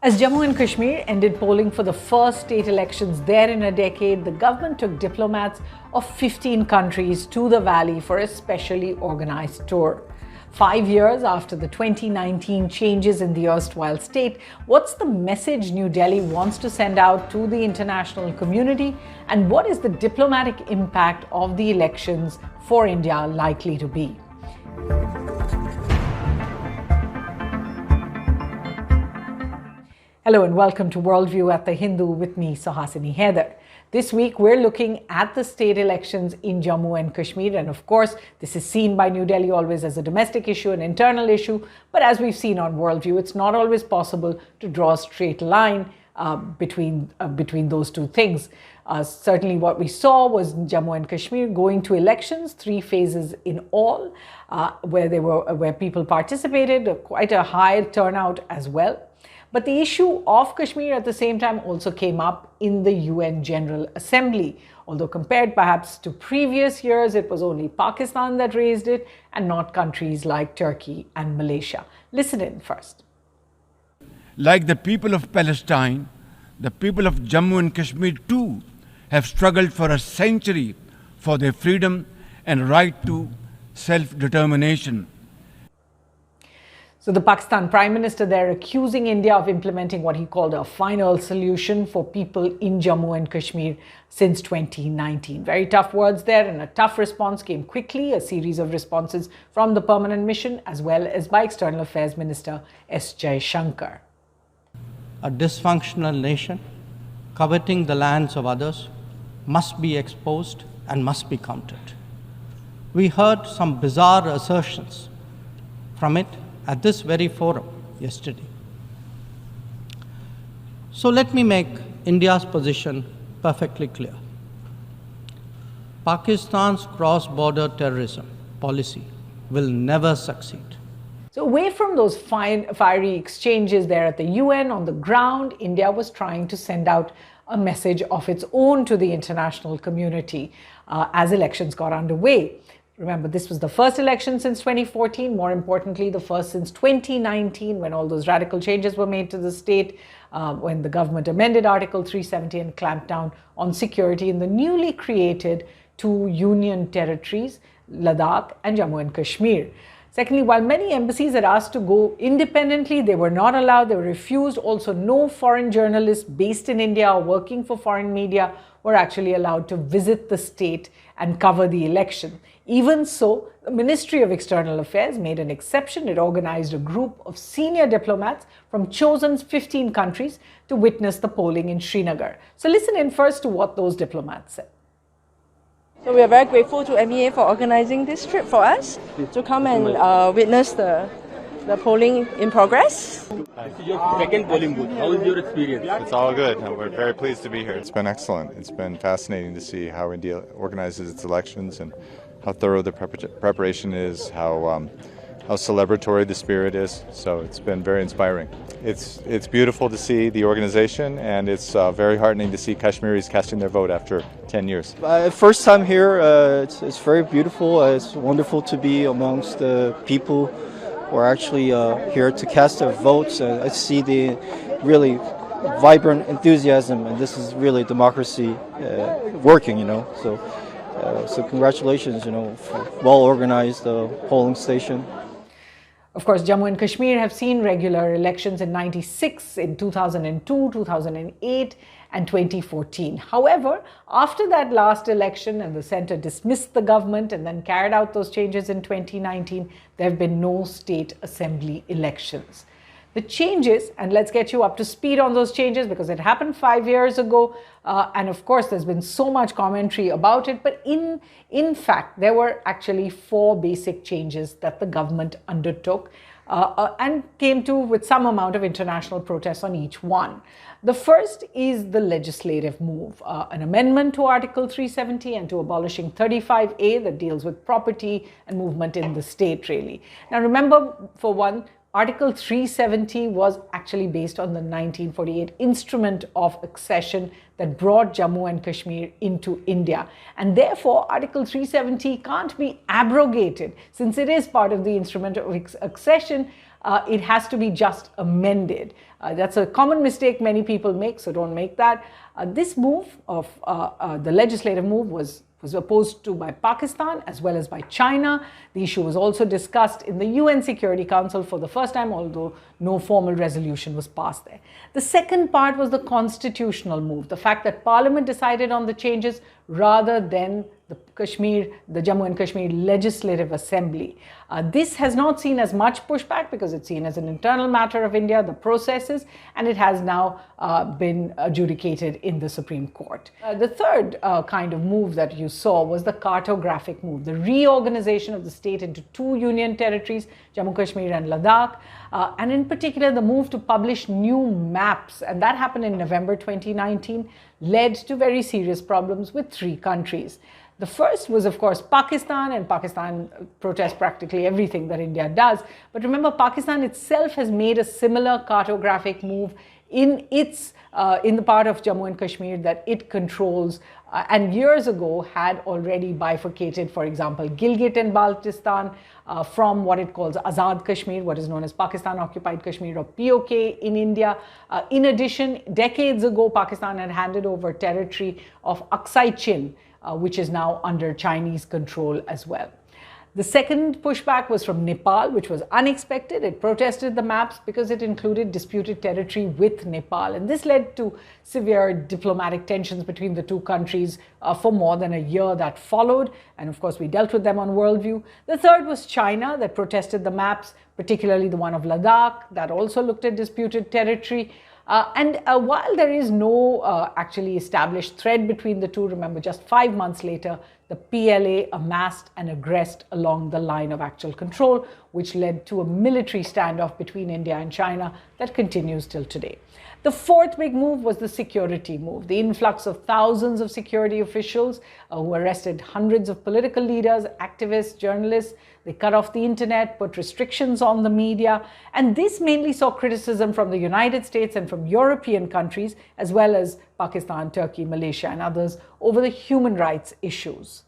As Jammu and Kashmir ended polling for the first state elections there in a decade, the government took diplomats of 15 countries to the valley for a specially organized tour. 5 years after the 2019 changes in the erstwhile state, what's the message New Delhi wants to send out to the international community, and what is the diplomatic impact of the elections for India likely to be? Hello and welcome to Worldview at the Hindu with me, Suhasini Haider. This week we're looking at the state elections in Jammu and Kashmir, and of course this is seen by New Delhi always as a domestic issue, an internal issue, but as we've seen on Worldview, it's not always possible to draw a straight line between those two things. Certainly what we saw was Jammu and Kashmir going to elections, 3 phases in all, where people participated, quite a high turnout as well. But the issue of Kashmir at the same time also came up in the UN General Assembly. Although compared perhaps to previous years, it was only Pakistan that raised it and not countries like Turkey and Malaysia. Listen in first. Like the people of Palestine, the people of Jammu and Kashmir too have struggled for a century for their freedom and right to self-determination. So the Pakistan Prime Minister there accusing India of implementing what he called a final solution for people in Jammu and Kashmir since 2019. Very tough words there, and a tough response came quickly, a series of responses from the permanent mission as well as by External Affairs Minister S. Jaishankar. A dysfunctional nation coveting the lands of others must be exposed and must be countered. We heard some bizarre assertions from it at this very forum yesterday. So let me make India's position perfectly clear. Pakistan's cross-border terrorism policy will never succeed. So away from those fiery exchanges there at the UN, on the ground, India was trying to send out a message of its own to the international community as elections got underway. Remember, this was the first election since 2014, more importantly, the first since 2019, when all those radical changes were made to the state, when the government amended Article 370 and clamped down on security in the newly created 2 union territories, Ladakh and Jammu and Kashmir. Secondly, while many embassies had asked to go independently, they were not allowed, they were refused. Also, no foreign journalists based in India or working for foreign media were actually allowed to visit the state and cover the election. Even so, the Ministry of External Affairs made an exception. It organized a group of senior diplomats from chosen 15 countries to witness the polling in Srinagar. So listen in first to what those diplomats said. So we are very grateful to MEA for organizing this trip for us to come and witness the polling in progress. Your second polling booth, how is your experience? It's all good. We're very pleased to be here. It's been excellent. It's been fascinating to see how India organizes its elections and how thorough the preparation is, how celebratory the spirit is. So it's been very inspiring. It's beautiful to see the organization, and it's very heartening to see Kashmiris casting their vote after 10 years. First time here, it's very beautiful. It's wonderful to be amongst the people who are actually here to cast their votes. I see the really vibrant enthusiasm, and this is really democracy working, So congratulations, for well-organized polling station. Of course, Jammu and Kashmir have seen regular elections in 96, in 2002, 2008 and 2014. However, after that last election and the centre dismissed the government and then carried out those changes in 2019, there have been no state assembly elections. The changes, and let's get you up to speed on those changes because it happened 5 years ago, and of course there's been so much commentary about it, but in fact there were actually 4 basic changes that the government undertook and came to with some amount of international protest on each one. The first is the legislative move, an amendment to Article 370 and to abolishing 35A that deals with property and movement in the state, really. Now remember, for one, Article 370 was actually based on the 1948 Instrument of Accession that brought Jammu and Kashmir into India. And therefore, Article 370 can't be abrogated since it is part of the Instrument of Accession. it has to be just amended. That's a common mistake many people make, so don't make that. This move of the legislative move was opposed to by Pakistan as well as by China. The issue was also discussed in the UN Security Council for the first time, although no formal resolution was passed there. The second part was the constitutional move, the fact that Parliament decided on the changes rather than the Jammu and Kashmir Legislative Assembly. This has not seen as much pushback because it's seen as an internal matter of India, the processes, and it has now been adjudicated in the Supreme Court. The third kind of move that you saw was the cartographic move, the reorganization of the state into two union territories, Jammu Kashmir and Ladakh, and in particular the move to publish new maps, and that happened in November 2019, led to very serious problems with three countries. The first was, of course, Pakistan, and Pakistan protests practically everything that India does. But remember, Pakistan itself has made a similar cartographic move in the part of Jammu and Kashmir that it controls, and years ago had already bifurcated, for example, Gilgit and Baltistan from what it calls Azad Kashmir, what is known as Pakistan Occupied Kashmir or POK in India. In addition, decades ago, Pakistan had handed over territory of Aksai Chin, which is now under Chinese control as well. The second pushback was from Nepal, which was unexpected. It protested the maps because it included disputed territory with Nepal. And this led to severe diplomatic tensions between the two countries for more than a year that followed. And of course, we dealt with them on Worldview. The third was China that protested the maps, particularly the one of Ladakh, that also looked at disputed territory. While there is no actually established thread between the two, remember just 5 months later, the PLA amassed and aggressed along the line of actual control, which led to a military standoff between India and China that continues till today. The fourth big move was the security move, the influx of thousands of security officials who arrested hundreds of political leaders, activists, journalists. They cut off the internet, put restrictions on the media, and this mainly saw criticism from the United States and from European countries, as well as Pakistan, Turkey, Malaysia, and others, over the human rights issues.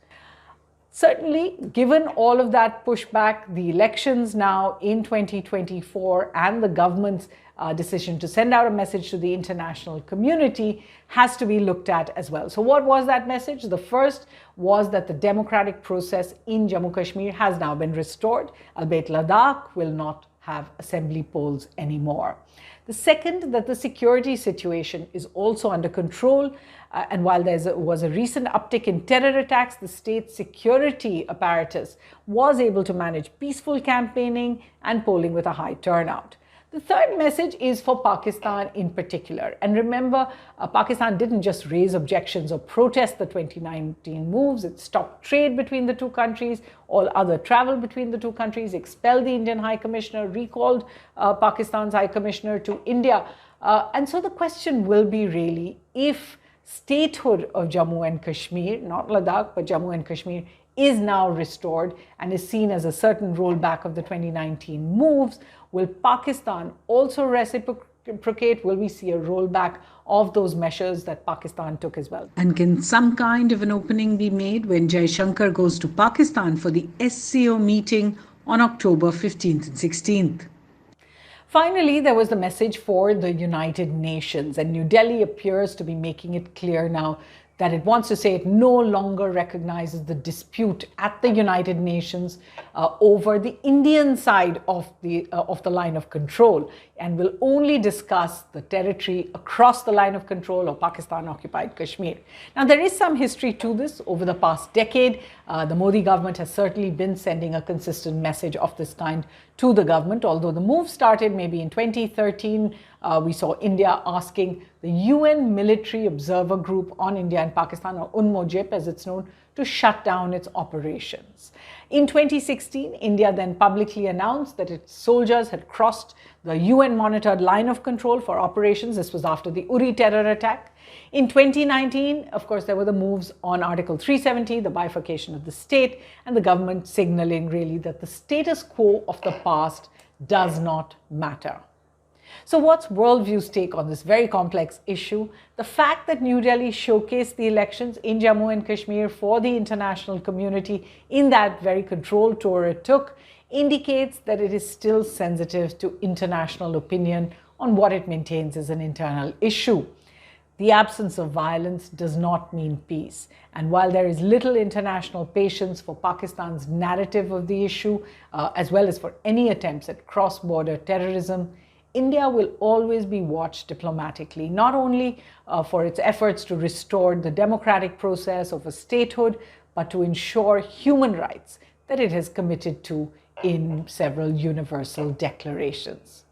Certainly, given all of that pushback, the elections now in 2024 and the government's decision to send out a message to the international community has to be looked at as well. So what was that message? The first was that the democratic process in Jammu Kashmir has now been restored, albeit Ladakh will not have assembly polls anymore. The second, that the security situation is also under control. And while there was a recent uptick in terror attacks, the state security apparatus was able to manage peaceful campaigning and polling with a high turnout. The third message is for Pakistan in particular. And remember, Pakistan didn't just raise objections or protest the 2019 moves. It stopped trade between the two countries, all other travel between the two countries, expelled the Indian High Commissioner, recalled Pakistan's High Commissioner to India. And so the question will be really, if statehood of Jammu and Kashmir, not Ladakh, but Jammu and Kashmir, is now restored and is seen as a certain rollback of the 2019 moves, will Pakistan also reciprocate? Will we see a rollback of those measures that Pakistan took as well? And can some kind of an opening be made when Jaishankar goes to Pakistan for the SCO meeting on October 15th and 16th? Finally, there was the message for the United Nations, and New Delhi appears to be making it clear now that it wants to say it no longer recognizes the dispute at the United Nations over the Indian side of the line of control, and will only discuss the territory across the line of control of Pakistan-occupied Kashmir. Now, there is some history to this. Over the past decade, the Modi government has certainly been sending a consistent message of this kind to the government, although the move started maybe in 2013. We saw India asking the UN Military Observer Group on India and Pakistan, or UNMOGIP as it's known, to shut down its operations. In 2016, India then publicly announced that its soldiers had crossed the UN-monitored line of control for operations. This was after the Uri terror attack. In 2019, of course, there were the moves on Article 370, the bifurcation of the state, and the government signaling really that the status quo of the past does not matter. So what's Worldview's take on this very complex issue? The fact that New Delhi showcased the elections in Jammu and Kashmir for the international community in that very controlled tour it took indicates that it is still sensitive to international opinion on what it maintains as an internal issue. The absence of violence does not mean peace. And while there is little international patience for Pakistan's narrative of the issue, as well as for any attempts at cross-border terrorism, India will always be watched diplomatically, not only for its efforts to restore the democratic process of a statehood, but to ensure human rights that it has committed to in several universal declarations.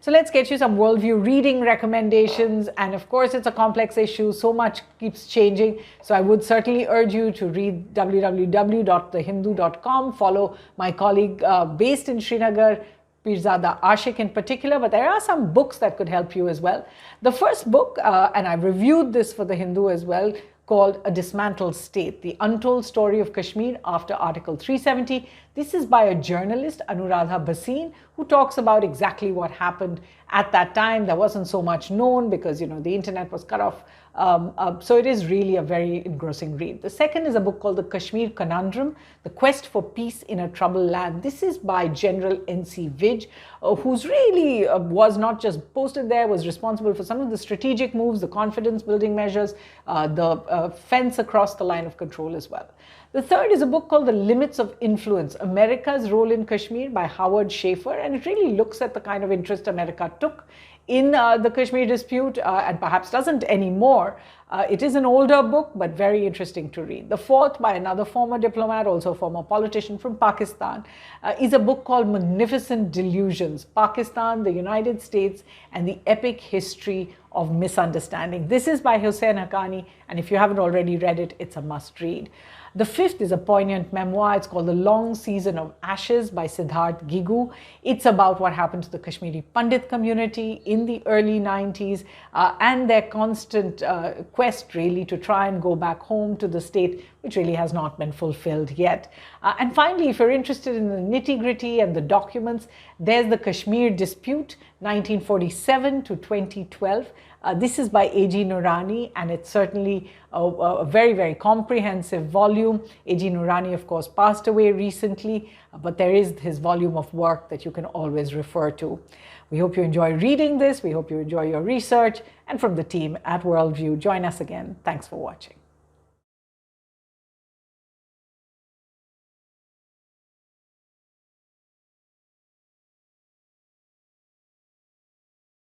So let's get you some Worldview reading recommendations. And of course, it's a complex issue. So much keeps changing. So I would certainly urge you to read www.thehindu.com. Follow my colleague based in Srinagar, Pirzada Ashik in particular, but there are some books that could help you as well. The first book, and I reviewed this for The Hindu as well, called A Dismantled State, The Untold Story of Kashmir After Article 370. This is by a journalist, Anuradha Bhasin, who talks about exactly what happened at that time. There wasn't so much known because, the internet was cut off. So it is really a very engrossing read. The second is a book called The Kashmir Conundrum, The Quest for Peace in a Troubled Land. This is by General N.C. Vij, who's really was not just posted there, was responsible for some of the strategic moves, the confidence building measures, the fence across the line of control as well. The third is a book called The Limits of Influence, America's Role in Kashmir by Howard Schaefer, and it really looks at the kind of interest America took in the Kashmir dispute and perhaps doesn't anymore. It is an older book, but very interesting to read. The fourth, by another former diplomat, also a former politician from Pakistan, is a book called Magnificent Delusions, Pakistan, the United States, and the Epic History of Misunderstanding. This is by Hussein Haqqani, and if you haven't already read it, it's a must read. The fifth is a poignant memoir. It's called The Long Season of Ashes by Siddharth Gigu. It's about what happened to the Kashmiri Pandit community in the early 90s and their constant quest really to try and go back home to the state, which really has not been fulfilled yet. And finally, if you're interested in the nitty-gritty and the documents, there's the Kashmir Dispute, 1947 to 2012. This is by A.G. Nurani, and it's certainly a very, very comprehensive volume. A.G. Nurani, of course, passed away recently, but there is his volume of work that you can always refer to. We hope you enjoy reading this. We hope you enjoy your research. And from the team at Worldview, join us again. Thanks for watching.